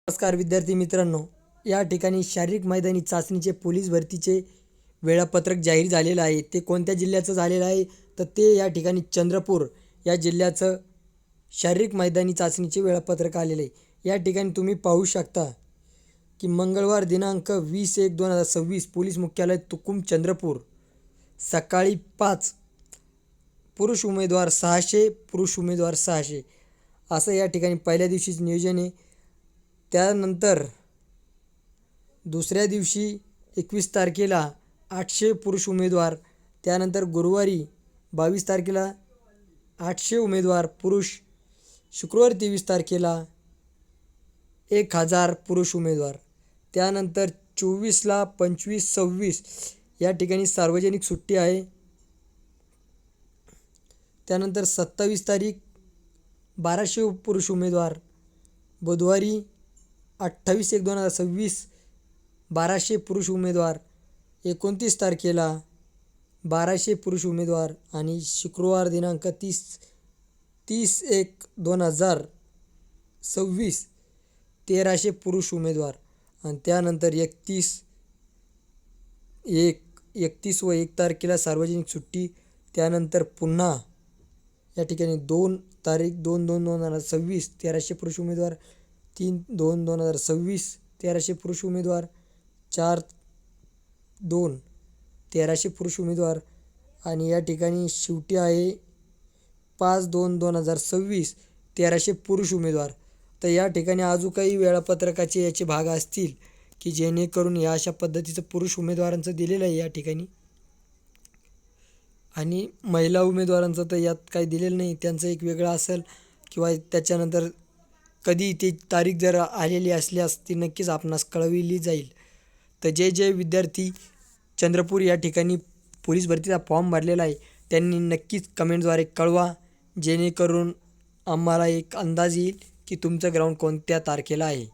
नमस्कार विद्यार्थी मित्रांनो, या ठिकाणी शारीरिक मैदानी चाचणीचे पोलीस भरतीचे वेळापत्रक जाहीर झालेलं आहे. ते कोणत्या जिल्ह्याचं झालेलं आहे तर ते या ठिकाणी चंद्रपूर या जिल्ह्याचं शारीरिक मैदानी चाचणीचे वेळापत्रक आलेलं आहे. या ठिकाणी तुम्ही पाहू शकता की मंगळवार दिनांक 20/1/2026 पोलीस मुख्यालय तुकुम चंद्रपूर सकाळी 5 पुरुष उमेदवार 600 पुरुष उमेदवार 600 असं या ठिकाणी पहिल्या दिवशीच नियोजन आहे. त्यानंतर दुसऱ्या दिवशी 21 तारखेला 800 पुरुष उमेदवार, त्यानंतर गुरुवारी 22 तारखेला 800 उमेदवार पुरुष, शुक्रवारी 23 तारखेला 1000 पुरुष उमेदवार, त्यानंतर 24ला 25, 26 या ठिकाणी सार्वजनिक सुट्टी आहे. त्यानंतर 27 तारीख 1200 पुरुष उमेदवार, बुधवारी 28/1/2026 1200 पुरुष उमेदवार, 29 तारखेला 1200 पुरुष उमेदवार आणि शुक्रवार दिनांक 30/1/2026 1300 पुरुष उमेदवार आणि त्यानंतर 31 व 1 तारखेला सार्वजनिक सुट्टी. त्यानंतर पुन्हा या ठिकाणी 2 तारीख 2/2/2026 1300 पुरुष उमेदवार, 3/2/2026 1300 पुरुष उमेदवार, 4/2 1300 पुरुष उमेदवार आणि या ठिकाणी शेवटी आहे 5/2/2026 1300 पुरुष उमेदवार. तर या ठिकाणी अजून काही वेळापत्रकाचे याचे भाग असतील की जेणेकरून या अशा पद्धतीचं पुरुष उमेदवारांचं दिलेलं आहे या ठिकाणी आणि महिला उमेदवारांचं तर यात काही दिलेलं नाही, त्यांचं एक वेगळं असेल किंवा त्याच्यानंतर कधी ती तारीख जर आलेली असल्यास ती नक्कीच आपणास कळविली जाईल. तर जे विद्यार्थी चंद्रपूर या ठिकाणी पोलीस भरतीचा फॉर्म भरलेला आहे त्यांनी नक्कीच कमेंटद्वारे कळवा, जेणेकरून आम्हाला एक अंदाज येईल की तुमचं ग्राउंड कोणत्या तारखेला आहे.